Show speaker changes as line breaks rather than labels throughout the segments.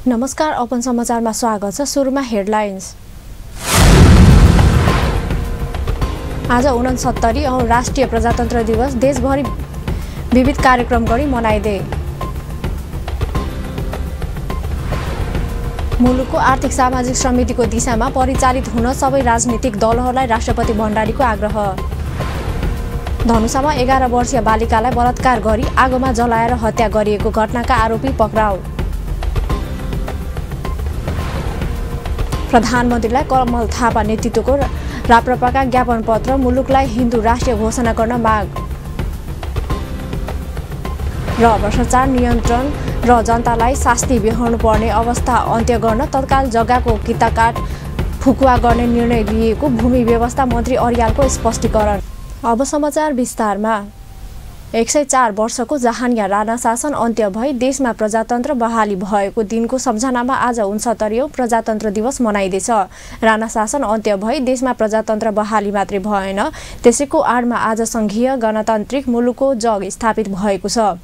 नमस्कार, अपन समाचारमा स्वागत छ। सुरुमा हेडलाइन्स। आज 69 औं राष्ट्रिय प्रजातन्त्र दिवस देशभरि विविध कार्यक्रम गरी मनाइँदै। मुलुकको आर्थिक सामाजिक समृद्धिको दिशामा परिचालित हुन सबै राजनीतिक दलहरूलाई राष्ट्रपति भण्डारीको आग्रह। धनुषामा 11 वर्षीय बालिकालाई बलात्कार गरी आगोमा जलाएर हत्या गरिएको घटनाका आरोपी पक्राउ। प्रधानमन्त्रीलाई कमल थापा नेतृत्वको राप्रपाका ज्ञापन पत्र, मुलुकलाई हिन्दू राष्ट्रिय घोषणा गर्न माग। र भ्रष्टाचार नियन्त्रण र जनतालाई शास्ति बेहोर्नु पर्ने अवस्था अन्त्य गर्न तत्काल जग्गाको किताकाट फुकुवा गर्ने निर्णय लिएको भूमि व्यवस्था मन्त्री अर्यालको स्पष्टीकरण। अब समाचार विस्तारमा। 104 वर्षको जहानिया राणा शासन अन्त्य भई देशमा प्रजातन्त्र बहाली भएको दिनको सम्झनामा आज 69औं प्रजातन्त्र दिवस मनाइँदैछ। राणा शासन अन्त्य भई देशमा प्रजातन्त्र बहाली मात्रै भएन, त्यसैको आडमा आज संघीय गणतान्त्रिक मुलुकको जग स्थापित भएको छ।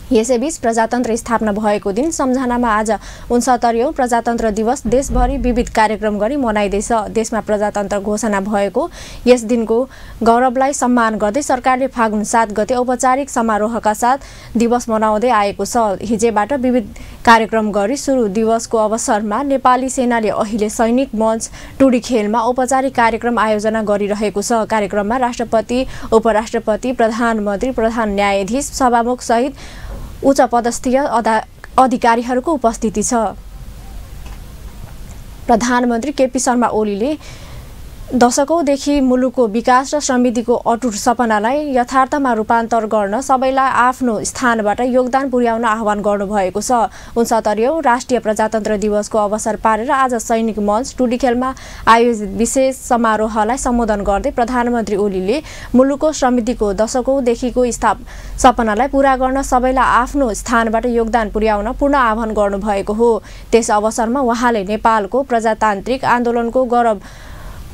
यसैबीच प्रजातन्त्र स्थापना भएको दिन सम्झनामा आज 69औं प्रजातन्त्र दिवस देशभरि विविध कार्यक्रम गरी मनाइँदैछ। देशमा प्रजातन्त्र घोषणा भएको यस दिनको गौरवलाई सम्मान गर्दै सरकारले फागुन 7 गते औपचारिक समारोहका साथ दिवस मनाउँदै आएको छ। हिजोबाट विविध कार्यक्रम गरी सुरु दिवसको अवसरमा नेपाली सेनाले अहिले सैनिक मञ्च टुडी खेलमा औपचारिक कार्यक्रम आयोजना गरिरहेको छ। कार्यक्रममा राष्ट्रपति, उपराष्ट्रपति, प्रधानमन्त्री, प्रधान न्यायाधीश, सभामुख सहित उच्च पदस्थीय अधिकारीहरूको उपस्थिति छ। प्रधानमन्त्री केपी शर्मा ओलीले दशकौंदेखि मुलुकको विकास र समृद्धिको अटुट सपनालाई यथार्थमा रूपान्तर गर्न सबैलाई आफ्नो स्थानबाट योगदान पुर्याउन आह्वान गर्नुभएको छ। 69औं राष्ट्रिय प्रजातन्त्र दिवसको अवसर पारेर आज सैनिक मञ्च टुडी खेलमा आयोजित विशेष समारोहलाई सम्बोधन गर्दै प्रधानमन्त्री ओलीले मुलुकको समृद्धिको दशकौंदेखिको सपनालाई पूरा गर्न सबैलाई आफ्नो स्थानबाट योगदान पुर्याउन पूर्ण आह्वान गर्नुभएको हो। त्यस अवसरमा उहाँले नेपालको प्रजातान्त्रिक आन्दोलनको गौरव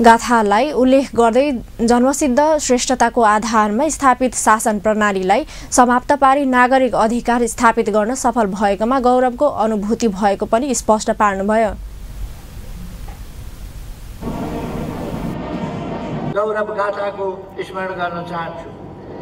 गाथालाई उल्लेख गर्दै जन्मसिद्ध श्रेष्ठताको आधारमा स्थापित शासन प्रणालीलाई समाप्त पारी नागरिक अधिकार स्थापित गर्न सफल भएकोमा गौरवको अनुभूति भएको पनि स्पष्ट पार्नुभयो।
गौरव गाथाको स्मरण गर्न चाहन्छु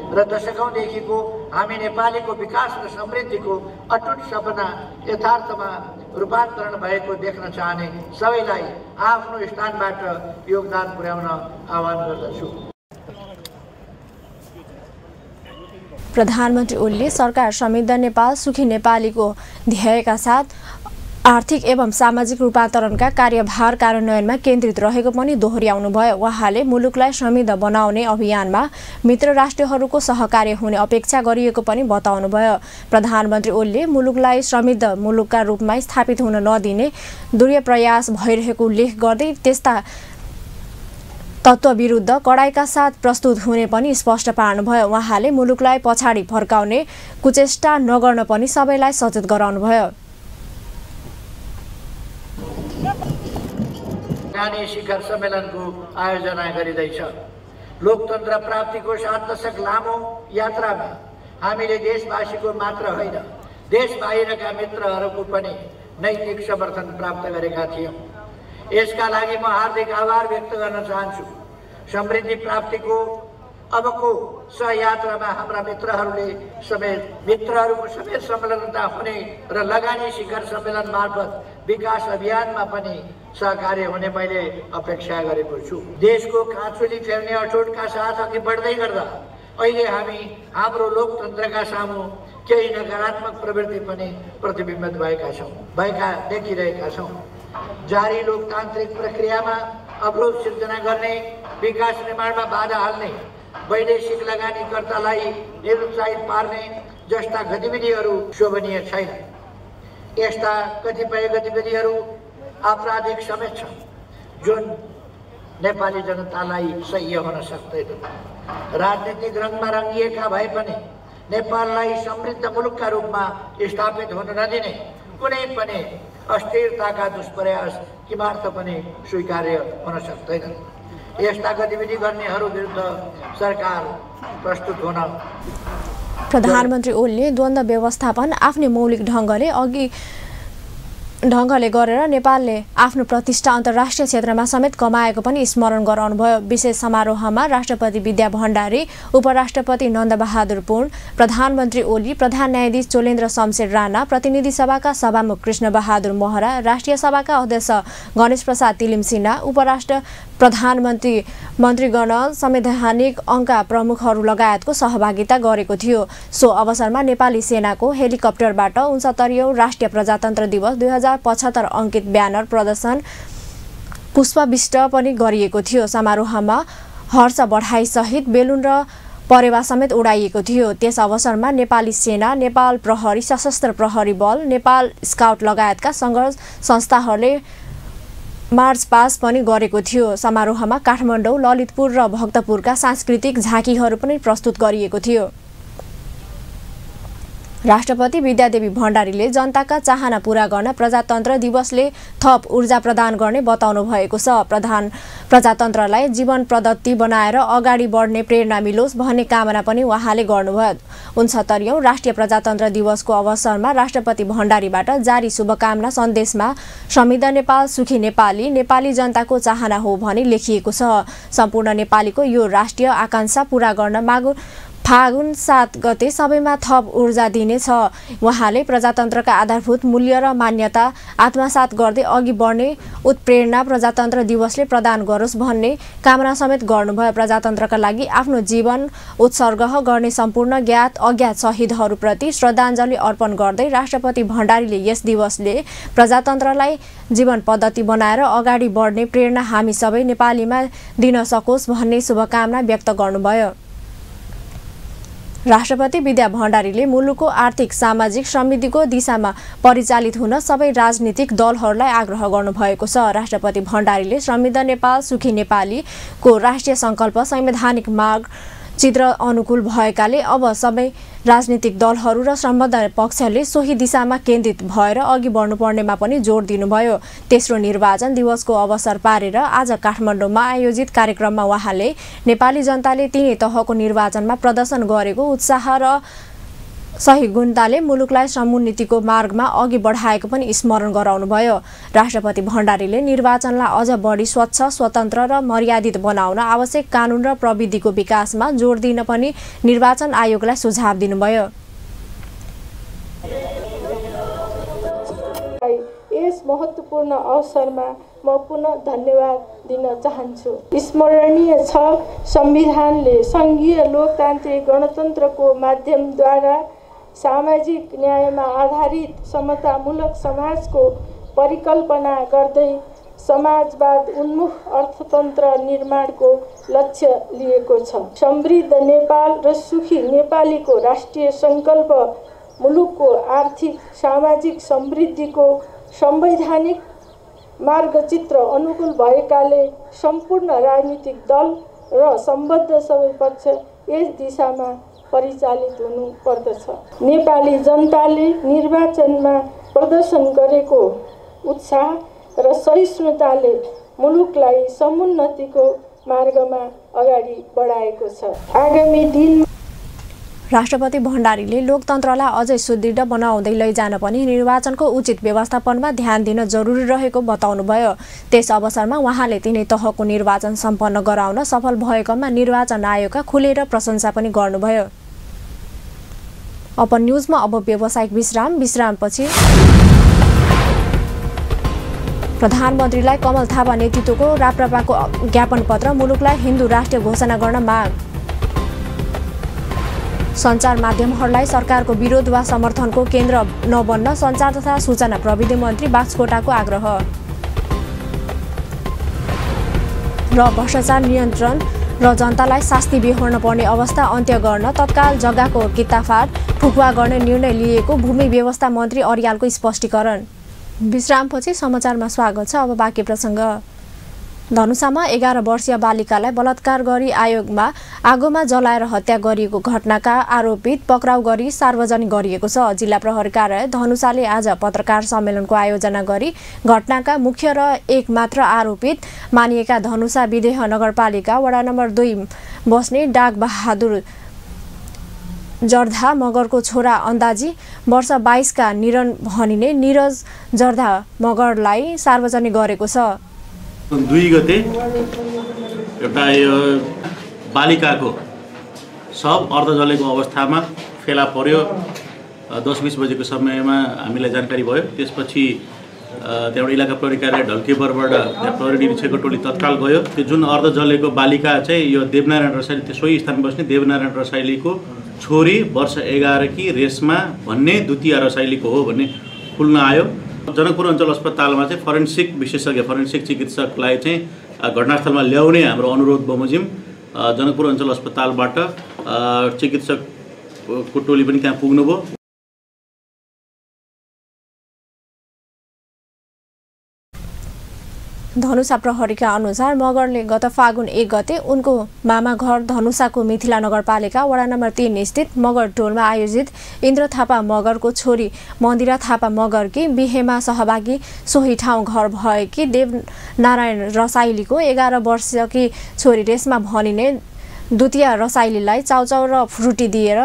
र दशकौंदेखिको हामी नेपालीको विकास र समृद्धिको अटुट सपना यथार्थमा रूपान्तरण भएको देख्न चाहने सबैलाई आफ्नो स्थानबाट योगदान पुर्याउन आह्वान गर्दछु।
प्रधानमन्त्री ओलीले सरकार समृद्ध नेपाल, सुखी नेपालीको ध्येयका साथ आर्थिक एवं सामाजिक रूपान्तरणका कार्यभार कार्यान्वयनमा केन्द्रित रहेको पनि दोहोर्याउनुभयो। उहाँले मुलुकलाई समृद्ध बनाउने अभियानमा मित्र राष्ट्रहरूको सहकार्य हुने अपेक्षा गरिएको पनि बताउनुभयो। प्रधानमन्त्री ओलीले मुलुकलाई समृद्ध मुलुकका रूपमा स्थापित हुन नदिने दृढ प्रयास भइरहेको उल्लेख गर्दै त्यस्ता तत्त्व विरुद्ध कडाइका साथ प्रस्तुत हुने पनि स्पष्ट पार्नुभयो। उहाँले मुलुकलाई पछाडि फर्काउने कुचेष्टा नगर्न पनि सबैलाई सचेत गराउनुभयो।
शिखर सम्मेलनको आयोजना गरिँदैछ। लोकतन्त्र प्राप्तिको 7 दशक लामो यात्रामा हामीले देशवासीको मात्र होइन, देश बाहिरका मित्रहरूको पनि नैतिक समर्थन प्राप्त गरेका थियौँ। यसका लागि म हार्दिक आभार व्यक्त गर्न चाहन्छु। समृद्धि प्राप्तिको अबको सहयात्रामा हाम्रा मित्रहरूको समेत संलग्नता हुने र लगानी शिखर सम्मेलन मार्फत विकास अभियानमा पनि सहकार्य हुने मैले अपेक्षा गरेको छु। देशको काँचुली फेर्ने अठोटका साथ अघि बढ्दै गर्दा अहिले हामी हाम्रो लोकतन्त्रका सामु केही नकारात्मक प्रवृत्ति पनि प्रतिबिम्बित देखिरहेका छौँ। जारी लोकतान्त्रिक प्रक्रियामा अवरोध सिर्जना गर्ने, विकास निर्माणमा बाधा हाल्ने, वैदेशिक लगानीकर्तालाई निरुत्साहित पार्ने जस्ता गतिविधिहरू शोभनीय छैन। यस्ता कतिपय गतिविधिहरू आपराधिक समेत छन् जुन नेपाली जनतालाई सह्य हुन सक्दैन। राजनीतिक रङमा रङ्गिएका भए पनि नेपाललाई समृद्ध मुलुकका रूपमा स्थापित हुन नदिने कुनै पनि अस्थिरताका दुष्प्रयास किमार्थ पनि स्वीकार्य हुन सक्दैन। यस्ता गतिविधि गर्नेहरू विरुद्ध सरकार प्रस्तुत हुन।
प्रधानमन्त्री ओलीले द्वन्द्व व्यवस्थापन आफ्नै मौलिक ढङ्गले अघि ढङ्गले गरेर नेपालले आफ्नो प्रतिष्ठा अन्तर्राष्ट्रिय क्षेत्रमा समेत कमाएको पनि स्मरण गराउनुभयो। विशेष समारोहमा राष्ट्रपति विद्या भण्डारी, उपराष्ट्रपति नन्दबहादुर पुन, प्रधानमन्त्री ओली, प्रधान न्यायाधीश चोलेन्द्र शमशेर राणा, प्रतिनिधि सभाका सभामुख कृष्ण बहादुर महरा, राष्ट्रिय सभाका अध्यक्ष गणेश प्रसाद तिलिम सिन्हा, उपराष्ट्र प्रधानमन्त्री मन्त्रीगण, संवैधानिक अङ्गका प्रमुखहरू लगायतको सहभागिता गरेको थियो। सो अवसरमा नेपाली सेनाको हेलिकप्टरबाट 69औं राष्ट्रिय प्रजातन्त्र दिवस 2075 अङ्कित ब्यानर प्रदर्शन पुष्पवृष्ट पनि गरिएको थियो। समारोहमा हर्ष बढाइसहित बेलुन र परेवा समेत उडाइएको थियो। त्यस अवसरमा नेपाली सेना, नेपाल प्रहरी, सशस्त्र प्रहरी बल, नेपाल स्काउट लगायतका सङ्घ संस्थाहरूले मार्च पास पनि गरेको थियो। समारोहमा काठमाडौँ, ललितपुर र भक्तपुरका सांस्कृतिक झाँकीहरू पनि प्रस्तुत गरिएको थियो। राष्ट्रपति विद्यादेवी भण्डारीले जनताका चाहना पूरा गर्न प्रजातन्त्र दिवसले थप ऊर्जा प्रदान गर्ने बताउनु भएको छ। प्रजातन्त्रलाई जीवन पद्धति बनाएर अगाडि बढ्ने प्रेरणा मिलोस् भन्ने कामना पनि उहाँले गर्नुभयो। 69औं राष्ट्रिय प्रजातन्त्र दिवसको अवसरमा राष्ट्रपति भण्डारीबाट जारी शुभकामना सन्देशमा समृद्ध नेपाल, सुखी नेपाली, नेपाली जनताको चाहना हो भनी लेखिएको छ। सम्पूर्ण नेपालीको यो राष्ट्रिय आकांक्षा पूरा गर्न फागुन 7 गते सबैमा थप ऊर्जा दिनेछ। उहाँले प्रजातन्त्रका आधारभूत मूल्य र मान्यता आत्मसात गर्दै अघि बढ्ने उत्प्रेरणा प्रजातन्त्र दिवसले प्रदान गरोस् भन्ने कामना समेत गर्नुभयो। प्रजातन्त्रका लागि आफ्नो जीवन उत्सर्ग गर्ने सम्पूर्ण ज्ञात अज्ञात शहीदहरूप्रति श्रद्धाञ्जली अर्पण गर्दै राष्ट्रपति भण्डारीले यस दिवसले प्रजातन्त्रलाई जीवन पद्धति बनाएर अगाडि बढ्ने प्रेरणा हामी सबै नेपालीमा दिन सकोस् भन्ने शुभकामना व्यक्त गर्नुभयो। राष्ट्रपति विद्या भण्डारीले मुलुकको आर्थिक सामाजिक समृद्धिको दिशामा परिचालित हुन सबै राजनीतिक दलहरूलाई आग्रह गर्नुभएको छ। राष्ट्रपति भण्डारीले समृद्ध नेपाल, सुखी नेपालीको राष्ट्रिय सङ्कल्प संवैधानिक माग चित्र अनुकूल भएकाले अब सबै राजनीतिक दलहरू र सम्बद्ध पक्षले सोही दिशामा केन्द्रित भएर अघि बढ्नुपर्नेमा पनि जोड दिनुभयो। तेस्रो निर्वाचन दिवसको अवसर पारेर आज काठमाडौँमा आयोजित कार्यक्रममा उहाँले नेपाली जनताले तिनै तहको निर्वाचनमा प्रदर्शन गरेको उत्साह र सही गुणताले मुलुकलाई समुन्नतिको मार्गमा अघि बढाएको पनि स्मरण गराउनुभयो। राष्ट्रपति भण्डारीले निर्वाचनलाई अझ बढी स्वच्छ, स्वतन्त्र र मर्यादित बनाउन आवश्यक कानुन र प्रविधिको विकासमा जोड दिन पनि निर्वाचन आयोगलाई सुझाव दिनुभयो।
यस महत्त्वपूर्ण अवसरमा म पुनः धन्यवाद दिन चाहन्छु। स्मरणीय छ, संविधानले सङ्घीय लोकतान्त्रिक गणतन्त्रको माध्यमद्वारा सामाजिक न्यायमा आधारित समतामूलक समाजको परिकल्पना गर्दै समाजवाद उन्मुख अर्थतन्त्र निर्माणको लक्ष्य लिएको छ। समृद्ध नेपाल र सुखी नेपालीको राष्ट्रिय सङ्कल्प मुलुकको आर्थिक सामाजिक समृद्धिको संवैधानिक मार्गचित्र अनुकूल भएकाले सम्पूर्ण राजनीतिक दल र सम्बद्ध सबै पक्ष यस दिशामा परिचालित हुनु पर्दछ। नेपाली जनताले निर्वाचनमा प्रदर्शन गरेको उत्साह र सहिष्णुताले मुलुकलाई समुन्नतिको मार्गमा अगाडि बढाएको छ। आगामी दिन
राष्ट्रपति भण्डारीले लोकतन्त्रलाई अझै सुदृढ बनाउँदै लैजान पनि निर्वाचनको उचित व्यवस्थापनमा ध्यान दिन जरुरी रहेको बताउनुभयो। त्यस अवसरमा उहाँले तिनै तहको निर्वाचन सम्पन्न गराउन सफल भएकोमा निर्वाचन आयोगका खुलेर प्रशंसा पनि गर्नुभयो। अपन न्युजमा अब व्यावसायिक विश्रामपछि प्रधानमन्त्रीलाई कमल थापा नेतृत्वको राप्रपाको ज्ञापन पत्र, मुलुकलाई हिन्दू राष्ट्र घोषणा गर्न माग। सञ्चार माध्यमहरूलाई सरकारको विरोध वा समर्थनको केन्द्र नबन्न सञ्चार तथा सूचना प्रविधि मन्त्री बागचौटाको आग्रह। र भ्रष्टाचार नियन्त्रण र जनतालाई शास्ति बेहोर्न पर्ने अवस्था अन्त्य गर्न तत्काल जग्गाको किताफाट फुकुवा गर्ने निर्णय लिएको भूमि व्यवस्था मन्त्री अर्यालको स्पष्टीकरण। विश्रामपछि समाचारमा स्वागत छ। अब बाँकी प्रसङ्ग। धनुषामा 11 वर्षीय बालिकालाई बलात्कार गरी आयोगमा आगोमा जलाएर हत्या गरिएको घटनाका आरोपित पक्राउ गरी सार्वजनिक गरिएको छ। जिल्ला प्रहरी कार्यालय धनुषाले आज पत्रकार सम्मेलनको आयोजना गरी घटनाका मुख्य र एक मात्र आरोपित मानिएका धनुषा विदेह नगरपालिका वडा नम्बर 2 बस्ने डाक बहादुर जर्धा मगरको छोरा अन्दाजी वर्ष 22 का निरन भनिने नीरज जर्धा मगरलाई सार्वजनिक गरेको छ।
2 गते एउटा बालिकाको सब अर्ध जलेको अवस्थामा फेला पर्यो। 10-20 बजेको समयमा हामीलाई जानकारी भयो। त्यसपछि त्यहाँबाट इलाका प्रहरी कार्यालय ढल्केबरबाट त्यहाँ प्रहरी निरीक्षकको टोली तत्काल गयो। त्यो जुन अर्ध जलेको बालिका चाहिँ यो देवनारायण रसाइली, त्यो सोही स्थानमा बस्ने देवनारायण रसाइलीको छोरी वर्ष 11 की रेशमा भन्ने द्वितीय रसाइलीको हो भन्ने खुल्न आयो। जनकपुर अञ्चल अस्पतालमा चाहिँ फोरेन्सिक विशेषज्ञ, फोरेन्सिक चिकित्सकलाई चाहिँ घटनास्थलमा ल्याउने हाम्रो अनुरोध बमोजिम जनकपुर अञ्चल अस्पतालबाट चिकित्सकको टोली पनि त्यहाँ पुग्नुभयो।
धनुषा प्रहरीका अनुसार मगरले गत फागुन 1 गते उनको मामा घर धनुषाको मिथिला नगरपालिका वडा नम्बर 3 स्थित मगर टोलमा आयोजित इन्द्र थापा मगरको छोरी मन्दिरा थापा मगरकी बिहेमा सहभागी सोही ठाउँ घर भएकी देवनारायण रसाइलीको 11 वर्षकी छोरी रेशमा भनिने द्वितीय रसाइलीलाई चाउचाउ र फ्रुटी दिएर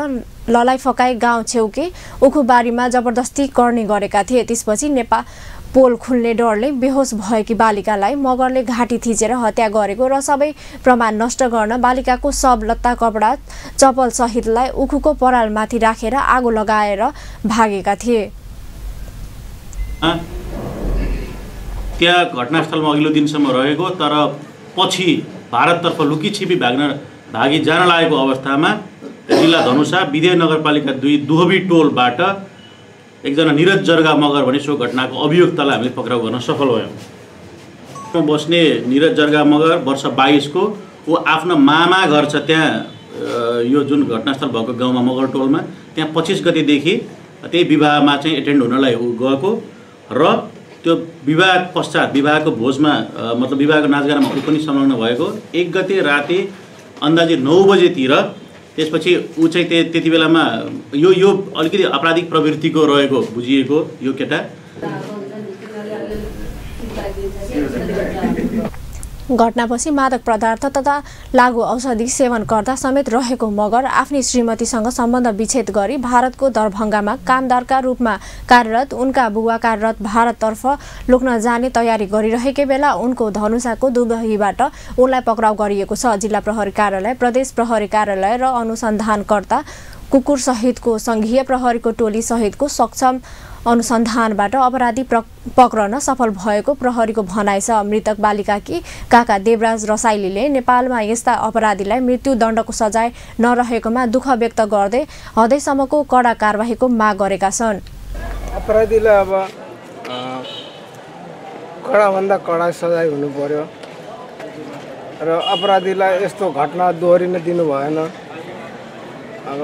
ललाई फकाई गाउँ छेउकी उखुबारीमा जबरजस्ती गर्ने गरेका थिए। त्यसपछि नेपाल पोल खुल्ने डरले बेहोस भएकी बालिकालाई मगरले घाँटी थिचेर हत्या गरेको र सबै प्रमाण नष्ट गर्न बालिकाको सब लत्ता कपडा चप्पल सहितलाई उखुको परालमाथि राखेर आगो लगाएर भागेका थिए।
त्यहाँ घटनास्थलमा अघिल्लो दिनसम्म रहेको तर पछि भारततर्फ लुकीछिपी भागी जान लागेको अवस्थामा जिल्ला धनुषा विधेय नगरपालिका 2 दुहबी टोलबाट एकजना नीरज जर्गा मगर भन्ने सो घटनाको अभियुक्तलाई हामीले पक्राउ गर्न सफल भयौँ। बस्ने नीरज जर्गा मगर वर्ष 22 को ऊ आफ्नो मामा घर छ त्यहाँ यो जुन घटनास्थल भएको गाउँमा मगर टोलमा, त्यहाँ 25 गतेदेखि त्यही विवाहमा चाहिँ एटेन्ड हुनलाई गएको र त्यो विवाह पश्चात विवाहको भोजमा मतलब विवाहको नाचगानमा ऊ पनि संलग्न भएको। 1 गते राति अन्दाजी 9 बजेतिर त्यसपछि ऊ चाहिँ त्यति बेलामा यो अलिकति आपराधिक प्रवृत्तिको रहेको बुझिएको यो केटा।
घटनापछि मादक पदार्थ तथा लागु औषधि सेवन गर्दा समेत रहेको मगर आफ्नी श्रीमतीसँग सम्बन्ध विच्छेद गरी भारतको दरभङ्गामा कामदारका रूपमा कार्यरत उनका बुबा कार्यरत भारततर्फ लुक्न जाने तयारी गरिरहेकै बेला उनको धनुषाको दुबईबाट उनलाई पक्राउ गरिएको छ। जिल्ला प्रहरी कार्यालय, प्रदेश प्रहरी कार्यालय र अनुसन्धानकर्ता कुकुर सहितको संघीय प्रहरीको टोली सहितको सक्षम अनुसन्धानबाट अपराधी पक्रन सफल भएको प्रहरीको भनाइ छ। मृतक बालिकाकी काका देवराज रसाइलीले नेपालमा यस्ता अपराधीलाई मृत्युदण्डको सजाय नरहेकोमा दुःख व्यक्त गर्दै हदैसम्मको कडा कारबाहीको माग गरेका छन्।
अपराधीलाई अब कडाभन्दा कडा सजाय हुनु पर्यो र अपराधीलाई यस्तो घटना दोहोरिन दिनु भएन। अब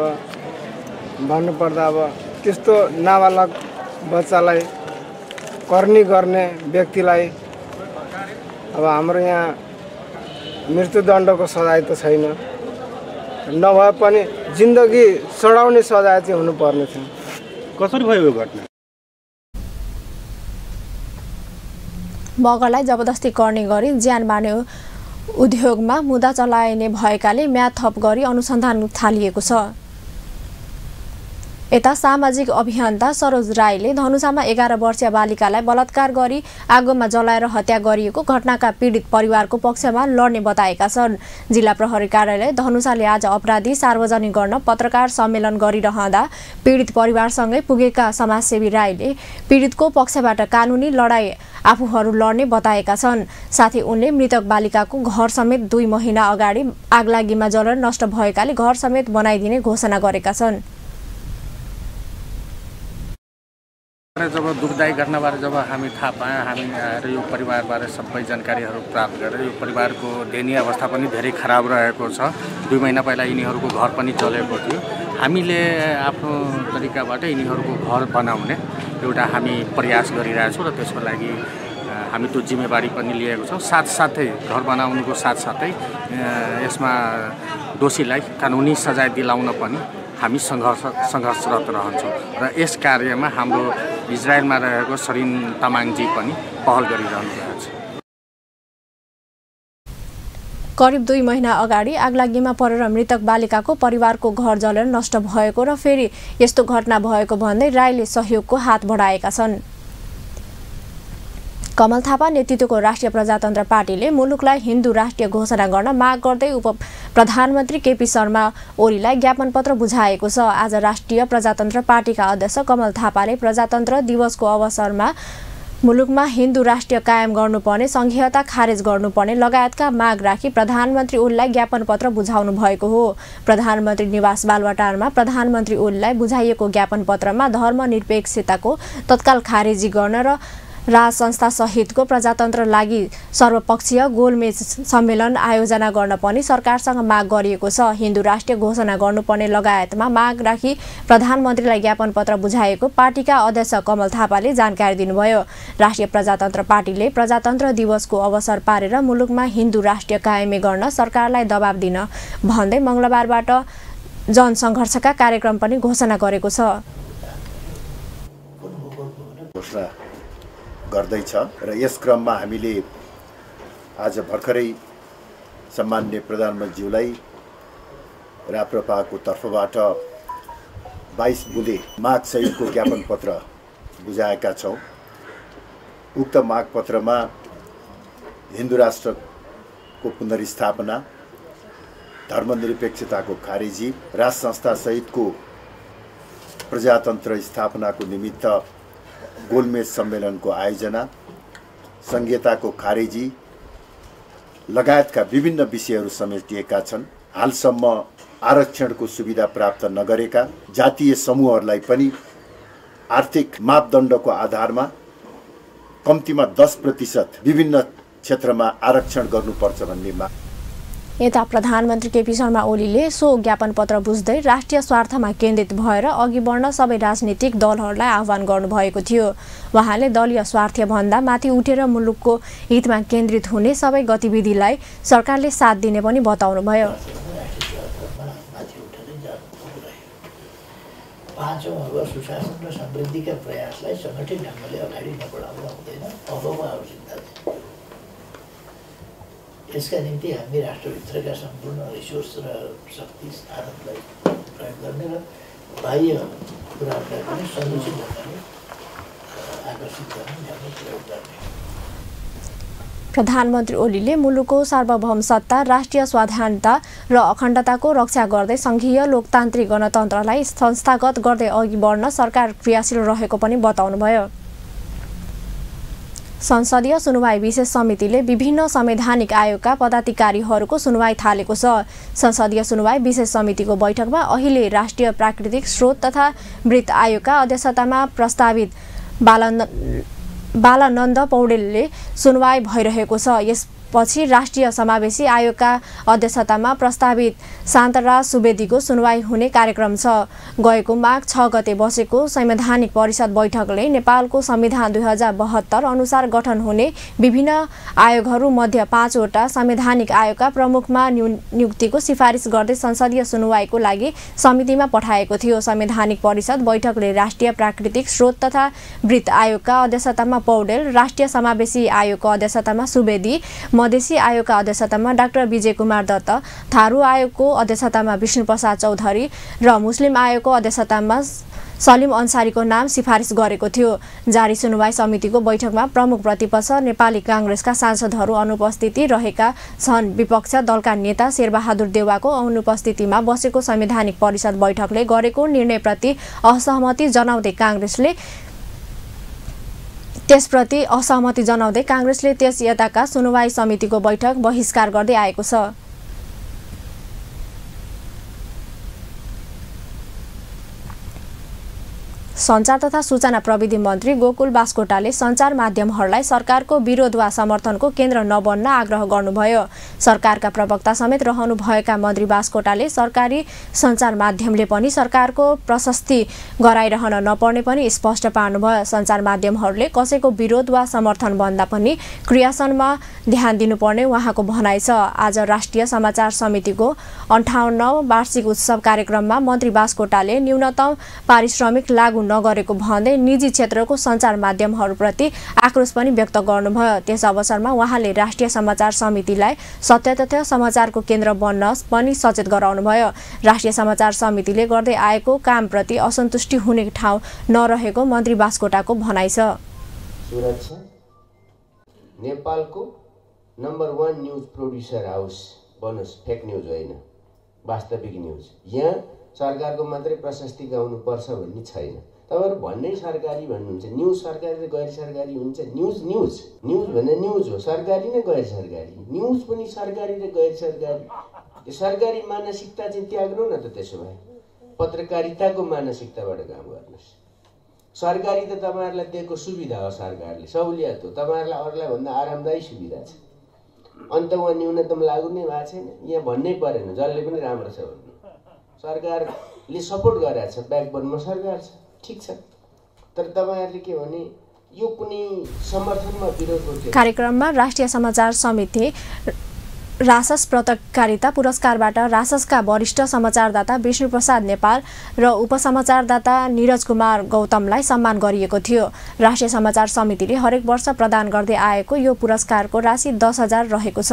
भन्नुपर्दा अब त्यस्तो नाबालक बच्चालाई कर्नी गर्ने व्यक्तिलाई अब हाम्रो यहाँ मृत्युदण्डको सजाय त छैन, नभए पनि जिन्दगी सडाउने सजाय चाहिँ हुनुपर्ने थियो।
कसरी भयो यो घटना?
मगरलाई जबरजस्ती गर्ने गरी ज्यान मार्ने उद्योगमा मुद्दा चलाइने भएकाले म्याद थप गरी अनुसन्धान थालिएको छ। यता सामाजिक अभियन्ता सरोज राईले धनुषामा 11 वर्षीय बालिकालाई बलात्कार गरी आगोमा जलाएर हत्या गरिएको घटनाका पीडित परिवारको पक्षमा लड्ने बताएका छन्। जिल्ला प्रहरी कार्यालय धनुषाले आज अपराधी सार्वजनिक गर्न पत्रकार सम्मेलन गरिरहँदा पीडित परिवारसँगै पुगेका समाजसेवी राईले पीडितको पक्षबाट कानुनी लडाई आफूहरू लड्ने बताएका छन्। साथै उनले मृतक बालिकाको घर समेत 2 महिना अगाडि आगलागीमा जलेर नष्ट भएकाले घर समेत बनाइदिने घोषणा गरेका छन्।
जब दुखदायी घटनाबारे जब हामी थाहा पायौँ, हामी आएर यो परिवारबारे सबै जानकारीहरू प्राप्त गरेर यो परिवारको दयनीय अवस्था पनि धेरै खराब रहेको छ। 2 महिना पहिला यिनीहरूको घर पनि जलेको थियो। हामीले आफ्नो तरिकाबाट यिनीहरूको घर बनाउने एउटा हामी प्रयास गरिरहेछौँ र त्यसको लागि हामी त्यो जिम्मेवारी पनि लिएको छौँ। साथसाथै घर बनाउनुको साथसाथै यसमा दोषीलाई कानुनी सजाय दिलाउन पनि हामी सङ्घर्षरत रहन्छौँ र यस कार्यमा हाम्रो इजरायलमा रहेको सरिन तामाङजी पनि पहल गरिरहनु भएको छ।
करिब 2 महिना अगाडि आगलागीमा परेर मृतक बालिकाको परिवारको घर जलेर नष्ट भएको र फेरि यस्तो घटना भएको भन्दै राईले सहयोगको हात बढाएका छन्। कमल थापा नेतृत्वको राष्ट्रिय प्रजातन्त्र पार्टीले मुलुकलाई हिन्दू राष्ट्रिय घोषणा गर्न माग गर्दै उप प्रधानमन्त्री केपी शर्मा ओलीलाई ज्ञापन पत्र बुझाएको छ। आज राष्ट्रिय प्रजातन्त्र पार्टीका अध्यक्ष कमल थापाले प्रजातन्त्र दिवसको अवसरमा मुलुकमा हिन्दू राष्ट्र कायम गर्नुपर्ने, संघीयता खारेज गर्नुपर्ने लगायतका माग राखी प्रधानमन्त्री ओलीलाई ज्ञापन पत्र बुझाउनु भएको हो। प्रधानमन्त्री निवास बालुवाटारमा प्रधानमन्त्री ओलीलाई बुझाइएको ज्ञापन पत्रमा धर्मनिरपेक्षताको तत्काल खारेजी गर्न र राज संस्था सहितको प्रजातन्त्र लागि सर्वपक्षीय गोलमेज सम्मेलन आयोजना गर्न पनि सरकारसँग माग गरिएको छ। हिन्दू राष्ट्रिय घोषणा गर्नुपर्ने लगायतमा माग राखी प्रधानमन्त्रीलाई ज्ञापन पत्र बुझाएको पार्टीका अध्यक्ष कमल थापाले जानकारी दिनुभयो। राष्ट्रिय प्रजातन्त्र पार्टीले प्रजातन्त्र दिवसको अवसर पारेर मुलुकमा हिन्दू राष्ट्रिय कायम गर्न सरकारलाई दबाब दिन भन्दै मंगलबारबाट जनसङ्घर्षका कार्यक्रम पनि घोषणा गरेको छ।
गर्दैछ र यस क्रममा हामीले आज भर्खरै सम्माननीय प्रधानमन्त्रीज्यूलाई राप्रपाको तर्फबाट 22 बुँदे माग सहितको ज्ञापन पत्र बुझाएका छौँ। उक्त माग पत्रमा हिन्दू राष्ट्रको पुनर्स्थापना, धर्मनिरपेक्षताको खारेजी, राज संस्था सहितको प्रजातन्त्र स्थापनाको निमित्त गोलमेज सम्मेलनको आयोजना, संघीयताको खारेजी लगायतका विभिन्न विषयहरू समेटिएका छन्। हालसम्म आरक्षणको सुविधा प्राप्त नगरेका जातीय समूहहरूलाई पनि आर्थिक मापदण्डको आधारमा कम्तीमा 10% विभिन्न क्षेत्रमा आरक्षण गर्नुपर्छ भन्ने माग।
यता प्रधानमन्त्री केपी शर्मा ओलीले सो ज्ञापन पत्र बुझ्दै राष्ट्रिय स्वार्थमा केन्द्रित भएर अघि बढ्न सबै राजनीतिक दलहरूलाई आह्वान गर्नुभएको थियो। उहाँले दलीय स्वार्थभन्दा माथि उठेर मुलुकको हितमा केन्द्रित हुने सबै गतिविधिलाई सरकारले साथ दिने पनि बताउनुभयो।
पाँचौं सुशासन र समृद्धिका प्रयासलाई सङ्गठित ढङ्गले अगाडि नबढाउनु हुँदैन। अबको आवश्यकता छ। यसका निम्ति हामी राष्ट्रभित्रका सम्पूर्ण रिसोर्स र शक्ति साधनलाई प्रयोग गर्ने र बाह्य कुराहरूलाई पनि समुचित ढङ्गले आकर्षित गर्ने प्रयोग गर्ने।
प्रधानमन्त्री ओलीले मुलुकको सार्वभौम सत्ता, राष्ट्रिय स्वाधीनता र अखण्डताको रक्षा गर्दै संघीय लोकतान्त्रिक गणतन्त्रलाई संस्थागत गर्दै अघि बढ्न सरकार क्रियाशील रहेको पनि बताउनुभयो। संसदीय सुनवाई विशेष समितिले विभिन्न संवैधानिक आयोगका पदाधिकारीहरूको सुनवाई थालेको छ। संसदीय सुनवाई विशेष समितिको बैठकमा अहिले राष्ट्रिय प्राकृतिक स्रोत तथा वित्त आयोगका अध्यक्षतामा प्रस्तावित बालानन्द पौडेलले सुनवाई भइरहेको छ। यसपछि राष्ट्रिय समावेशी आयोगका अध्यक्षतामा प्रस्तावित शान्तराज सुवेदीको सुनवाई हुने कार्यक्रम छ। गएको माघ 6 गते बसेको संवैधानिक परिषद बैठकले नेपालको संविधान 2072 अनुसार गठन हुने विभिन्न आयोगहरू मध्ये 5 वटा संवैधानिक आयोगका प्रमुखमा नियुक्तिको सिफारिस गर्दै संसदीय सुनवाईको लागि समितिमा पठाएको थियो। संवैधानिक परिषद बैठकले राष्ट्रिय प्राकृतिक स्रोत तथा वित्त आयोगका अध्यक्षतामा पौडेल, राष्ट्रिय समावेशी आयोगको अध्यक्षतामा सुवेदी, मधेसी आयोगका अध्यक्षतामा डाक्टर विजय कुमार दत्त, थारू आयोगको अध्यक्षतामा विष्णु प्रसाद चौधरी र मुस्लिम आयोगको अध्यक्षतामा सलिम अन्सारीको नाम सिफारिस गरेको थियो। जारी सुनवाई समितिको बैठकमा प्रमुख प्रतिपक्ष नेपाली कांग्रेसका सांसदहरू अनुपस्थिति रहेका छन्। विपक्ष दलका नेता शेरबहादुर देउवाको अनुपस्थितिमा बसेको संवैधानिक परिषद बैठकले गरेको निर्णयप्रति असहमति जनाउँदै कांग्रेसले त्यस यताका सुनवाई समितिको बैठक बहिष्कार गर्दै आएको छ। सञ्चार तथा सूचना प्रविधि मन्त्री गोकुल बास्कोटाले सञ्चार माध्यमहरूलाई सरकारको विरोध वा समर्थनको केन्द्र नबन्न आग्रह गर्नुभयो। सरकारका प्रवक्ता समेत रहनुभएका मन्त्री बास्कोटाले सरकारी सञ्चार माध्यमले पनि सरकारको प्रशस्ति गराइरहन नपर्ने पनि स्पष्ट पार्नुभयो। सञ्चार माध्यमहरूले कसैको विरोध वा समर्थन भन्दा पनि क्रियाशनमा ध्यान दिनुपर्ने उहाँको भनाइ छ। आज राष्ट्रिय समाचार समितिको 58औं वार्षिक उत्सव कार्यक्रममा मन्त्री बास्कोटाले न्यूनतम पारिश्रमिक लागू नगरेको भन्दै निजी क्षेत्रको सञ्चार माध्यमहरूप्रति आक्रोश पनि व्यक्त गर्नुभयो। त्यस अवसरमा उहाँले राष्ट्रिय समाचार समितिलाई सत्य तथ्य समाचारको केन्द्र बन्न पनि सचेत गराउनुभयो। राष्ट्रिय समाचार समितिले गर्दै आएको कामप्रति असन्तुष्टि हुने ठाउँ नरहेको मन्त्री बास्कोटाको भनाइ छ।
सुरक्षा नेपालको नम्बर 1 न्युज प्रोड्युसर हाउस बनोस्, फेक न्युज होइन, वास्तविक न्युज। यहाँ सरकारको मात्रै प्रशस्ति गाउनुपर्छ भन्ने छैन। तपाईँहरू भन्नै सरकारी भन्नुहुन्छ, न्युज सरकारी र गैर सरकारी हुन्छ। न्युज भने न्युज हो, सरकारी नै गैर सरकारी। न्युज पनि सरकारी र गैर सरकारी। त्यो सरकारी मानसिकता चाहिँ त्याग्नु न त। त्यसो भए पत्रकारिताको मानसिकताबाट काम गर्नुहोस्। सरकारी त तपाईँहरूलाई दिएको सुविधा हो, सरकारले सहुलियत हो, तपाईँहरूलाई अरूलाई भन्दा आरामदायी सुविधा छ। अन्त उहाँ न्यूनतम लागू नै भएको छैन। यहाँ भन्नै परेन, जसले पनि राम्रो छ भन्नु। सरकारले सपोर्ट गरेको छ, ब्याकबोनमा सरकार छ, ठिक छ। तर तपाईँहरूले के भने यो कुनै समर्थनमा विरोध हो।
कार्यक्रममा राष्ट्रिय समाचार समिति रासस पत्रकारिता पुरस्कारबाट राससका वरिष्ठ समाचारदाता विष्णुप्रसाद नेपाल र उपसमाचारदाता निरज कुमार गौतमलाई सम्मान गरिएको थियो। राष्ट्रिय समाचार समितिले हरेक वर्ष प्रदान गर्दै आएको यो पुरस्कारको राशि 10,000 रहेको छ।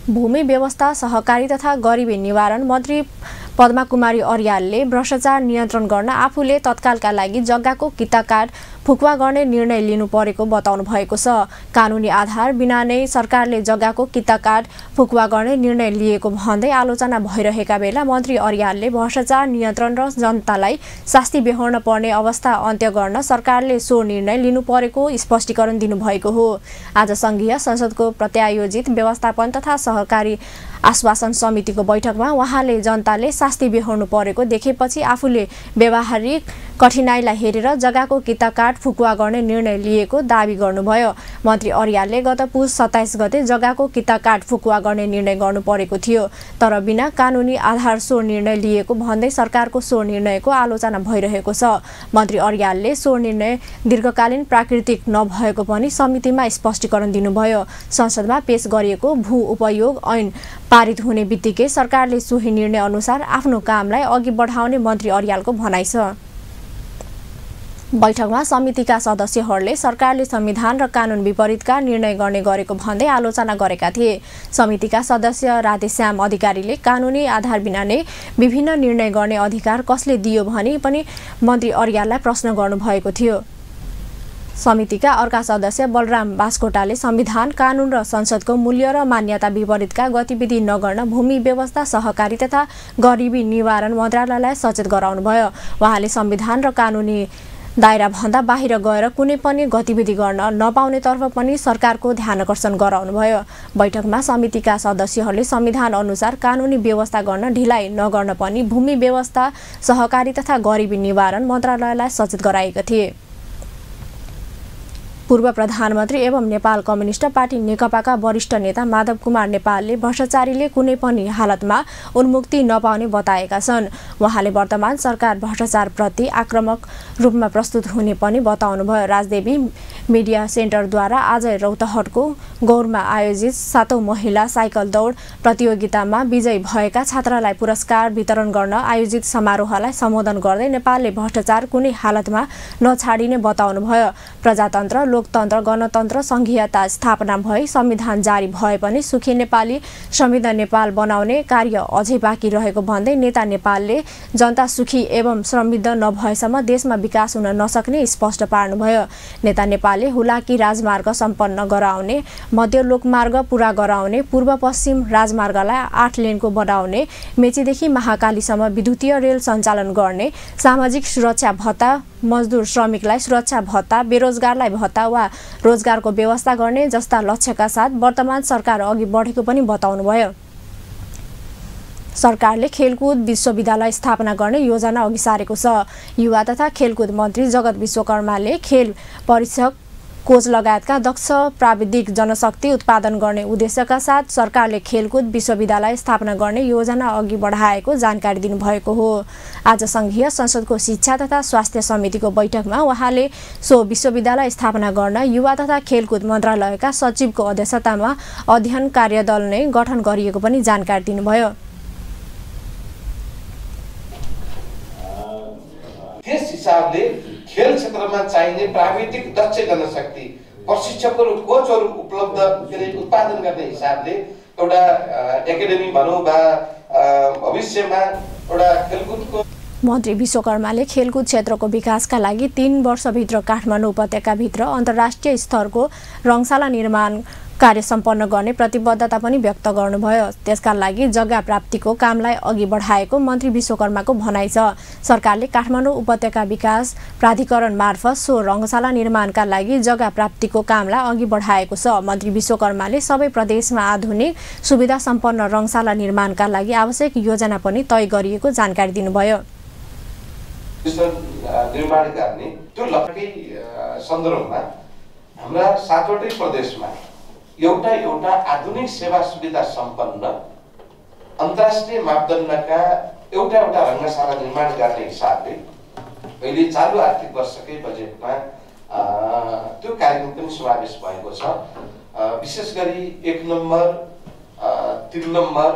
भूमि व्यवस्था, सहकारी तथा गरिबी निवारण मन्त्री पद्मा कुमारी अर्यालले भ्रष्टाचार नियन्त्रण गर्न आफूले तत्कालका लागि जग्गाको किता काट फुकुवा गर्ने निर्णय लिनु परेको बताउनु भएको छ। कानुनी आधार बिना नै सरकारले जग्गाको किता काट फुकुवा गर्ने निर्णय लिएको भन्दै आलोचना भइरहेका बेला मन्त्री अर्यालले भ्रष्टाचार नियन्त्रण र जनतालाई शास्ति बेहोर्न पर्ने अवस्था अन्त्य गर्न सरकारले सो निर्णय लिनु परेको स्पष्टीकरण दिनुभएको हो। आज संघीय संसदको प्रत्यायोजित व्यवस्थापन तथा सहकारी आश्वासन समितिको बैठकमा उहाँले जनताले शास्ति बेहोर्नु परेको देखेपछि आफूले व्यावहारिक कठिनाइलाई हेरेर जग्गाको किता काट फुकुवा गर्ने निर्णय लिएको दावी गर्नुभयो। मन्त्री अर्यालले गत पुस 27 गते जग्गाको किता काट फुकुवा गर्ने निर्णय गर्नु परेको थियो, तर बिना कानुनी आधार सो निर्णय लिएको भन्दै सरकारको सो निर्णयको आलोचना भइरहेको छ। मन्त्री अर्यालले सो निर्णय दीर्घकालीन प्राकृतिक नभएको पनि समितिमा स्पष्टीकरण दिनुभयो। संसदमा पेश गरिएको भू उपयोग ऐन पारित हुने बित्तिकै सरकारले सोही निर्णय अनुसार आफ्नो कामलाई अघि बढाउने मन्त्री अर्यालको भनाइ छ। बैठकमा समितिका सदस्यहरूले सरकारले संविधान र कानुन विपरीतका निर्णय गर्ने गरेको भन्दै आलोचना गरेका थिए। समितिका सदस्य राधेश्याम अधिकारीले कानुनी आधार बिना नै विभिन्न निर्णय गर्ने अधिकार कसले दियो भनी पनि मन्त्री अर्याललाई प्रश्न गर्नुभएको थियो। समितिका अर्का सदस्य बलराम बास्कोटाले संविधान, कानुन र संसदको मूल्य र मान्यता विपरीतका गतिविधि नगर्न भूमि व्यवस्था, सहकारी तथा गरिबी निवारण मन्त्रालयलाई सचेत गराउनुभयो। उहाँले संविधान र कानुनी दायरा भन्दा बाहिर गएर कुनै पनि गतिविधि गर्न नपाउनेतर्फ पनि सरकारको ध्यानकर्षण गराउनुभयो। बैठकमा समितिका सदस्यहरूले संविधान अनुसार कानुनी व्यवस्था गर्न ढिलाइ नगर्न पनि भूमि व्यवस्था, सहकारी तथा गरिबी निवारण मन्त्रालयलाई सचेत गराएका थिए। पूर्व प्रधानमन्त्री एवं नेपाल कम्युनिस्ट पार्टी नेकपाका वरिष्ठ नेता माधव कुमार नेपालले भ्रष्टाचारीले कुनै पनि हालतमा उन्मुक्ति नपाउने बताएका छन्। उहाँले वर्तमान सरकार भ्रष्टाचारप्रति आक्रामक रूपमा प्रस्तुत हुने पनि बताउनुभयो। राजदेवी मिडिया सेन्टरद्वारा आज रौतहटको गौरमा आयोजित 7औं महिला साइकल दौड प्रतियोगितामा विजयी भएका छात्रालाई पुरस्कार वितरण गर्न आयोजित समारोहलाई सम्बोधन गर्दै नेपालले भ्रष्टाचार कुनै हालतमा नछाडिने बताउनुभयो। प्रजातन्त्र, लोकतन्त्र, गणतन्त्र, संघीयता स्थापना भई संविधान जारी भए पनि सुखी नेपाली, समृद्ध नेपाल बनाउने कार्य अझै बाँकी रहेको भन्दै नेता नेपालले जनता सुखी एवं समृद्ध नभएसम्म देशमा विकास हुन नसक्ने स्पष्ट पार्नुभयो। नेता नेपालले हुलाकी राजमार्ग सम्पन्न गराउने, मध्य लोकमार्ग पूरा गराउने, पूर्व पश्चिम राजमार्गलाई 8 लेनको बनाउने, मेचीदेखि महाकालीसम्म विद्युतीय रेल सञ्चालन गर्ने, सामाजिक सुरक्षा भत्ता, मजदुर श्रमिकलाई सुरक्षा भत्ता, बेरोजगारलाई भत्ता वा रोजगारको व्यवस्था गर्ने जस्ता लक्ष्यका साथ वर्तमान सरकार अघि बढेको पनि बताउनुभयो। सरकारले खेलकुद विश्वविद्यालय स्थापना गर्ने योजना अघि सारेको छ। युवा तथा खेलकुद मन्त्री जगत विश्वकर्माले खेल परिक्षक, कोच लगायतका दक्ष प्राविधिक जनशक्ति उत्पादन गर्ने उद्देश्यका साथ सरकारले खेलकुद विश्वविद्यालय स्थापना गर्ने योजना अघि बढाएको जानकारी दिनुभएको हो। आज संघीय संसदको शिक्षा तथा स्वास्थ्य समितिको बैठकमा उहाँले सो विश्वविद्यालय स्थापना गर्न युवा तथा खेलकुद मन्त्रालयका सचिवको अध्यक्षतामा अध्ययन कार्यदल नै गठन गरिएको पनि जानकारी दिनुभयो।
हिसाबले खेल क्षेत्रमा चाहिने प्राविधिक दक्ष जनशक्ति प्रशिक्षकहरू कोचहरू उपलब्ध उत्पादन गर्ने हिसाबले एउटा एकाडेमी भनौँ वा भविष्यमा एउटा खेलकुदको
मन्त्री विश्वकर्माले खेलकुद क्षेत्रको विकासका लागि 3 वर्षभित्र काठमाडौँ उपत्यकाभित्र अन्तर्राष्ट्रिय स्तरको रङशाला निर्माण कार्य सम्पन्न गर्ने प्रतिबद्धता पनि व्यक्त गर्नुभयो। त्यसका लागि जग्गा प्राप्तिको कामलाई अघि बढाएको मन्त्री विश्वकर्माको भनाइ छ। सरकारले काठमाडौँ उपत्यका विकास प्राधिकरण मार्फत सो रङशाला निर्माणका लागि जग्गा प्राप्तिको कामलाई अघि बढाएको छ। मन्त्री विश्वकर्माले सबै प्रदेशमा आधुनिक सुविधा सम्पन्न रङशाला निर्माणका लागि आवश्यक योजना पनि तय गरिएको जानकारी दिनुभयो।
निर्माण गर्ने त्यो लक्ष्य सन्दर्भमा हाम्रा 7वटै प्रदेशमा एउटा आधुनिक सेवा सुविधा सम्पन्न अन्तर्राष्ट्रिय मापदण्डका एउटा रङ्गशाला निर्माण गर्ने हिसाबले अहिले चालु आर्थिक वर्षकै बजेटमा त्यो कार्यक्रम पनि समावेश भएको छ। विशेष गरी 1 नम्बर 3 नम्बर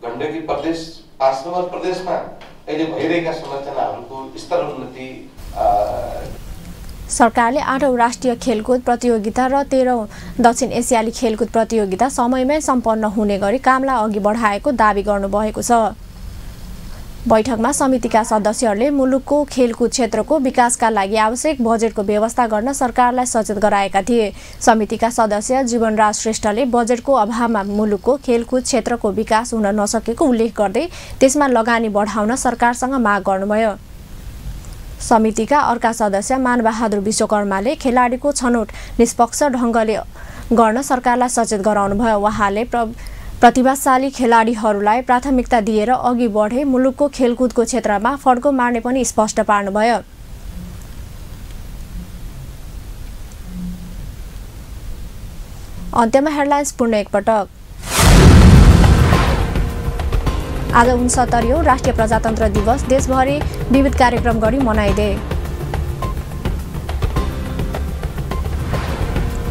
गण्डकी प्रदेश 5 नम्बर प्रदेशमा अहिले भइरहेका संरचनाहरूको स्तरोन्नति
सरकारले 8औं राष्ट्रिय खेलकुद प्रतियोगिता र 13औं दक्षिण एसियाली खेलकुद प्रतियोगिता समयमै सम्पन्न हुने गरी कामलाई अघि बढाएको दाबी गर्नुभएको छ। बैठकमा समितिका सदस्यहरूले मुलुकको खेलकुद क्षेत्रको विकासका लागि आवश्यक बजेटको व्यवस्था गर्न सरकारलाई सचेत गराएका थिए। समितिका सदस्य जीवनराज श्रेष्ठले बजेटको अभावमा मुलुकको खेलकुद क्षेत्रको विकास हुन नसकेको उल्लेख गर्दै त्यसमा लगानी बढाउन सरकारसँग माग गर्नुभयो। समितिका अर्का सदस्य मानबहादुर विश्वकर्माले खेलाडीको छनौट निष्पक्ष ढङ्गले गर्न सरकारलाई सचेत गराउनुभयो। उहाँले प्रतिभाशाली खेलाडीहरूलाई प्राथमिकता दिएर अघि बढे मुलुकको खेलकुदको क्षेत्रमा फड्को मार्ने पनि स्पष्ट पार्नुभयो। अन्त्यमा हेडलाइन्स पुनः एकपटक। आज 69औं राष्ट्रिय प्रजातन्त्र दिवस देशभरि विविध कार्यक्रम गरी मनाइँदै।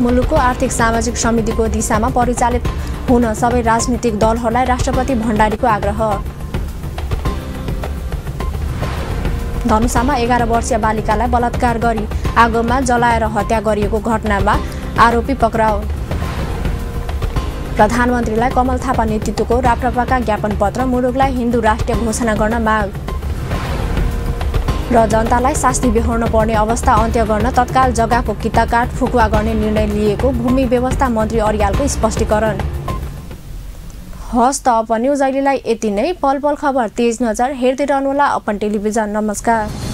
मुलुकको आर्थिक सामाजिक समृद्धिको दिशामा परिचालित हुन सबै राजनीतिक दलहरूलाई राष्ट्रपति भण्डारीको आग्रह। धनुषामा 11 वर्षीय बालिकालाई बलात्कार गरी आगोमा जलाएर हत्या गरिएको घटनामा आरोपी पक्राउ। प्रधानमन्त्रीलाई कमल थापा नेतृत्वको राप्रपाका ज्ञापन पत्र मुलुकलाई हिन्दू राष्ट्र घोषणा गर्न माग र जनतालाई शास्ति बेहोर्न पर्ने अवस्था अन्त्य गर्न तत्काल जग्गाको किताकाट फुकुवा गर्ने निर्णय लिएको भूमि व्यवस्था मन्त्री अर्यालको स्पष्टीकरण। हस् त अपन न्युज अहिलेलाई यति नै। पल पल खबर तेज नजर हेर्दै रहनुहोला अपन टेलिभिजन। नमस्कार।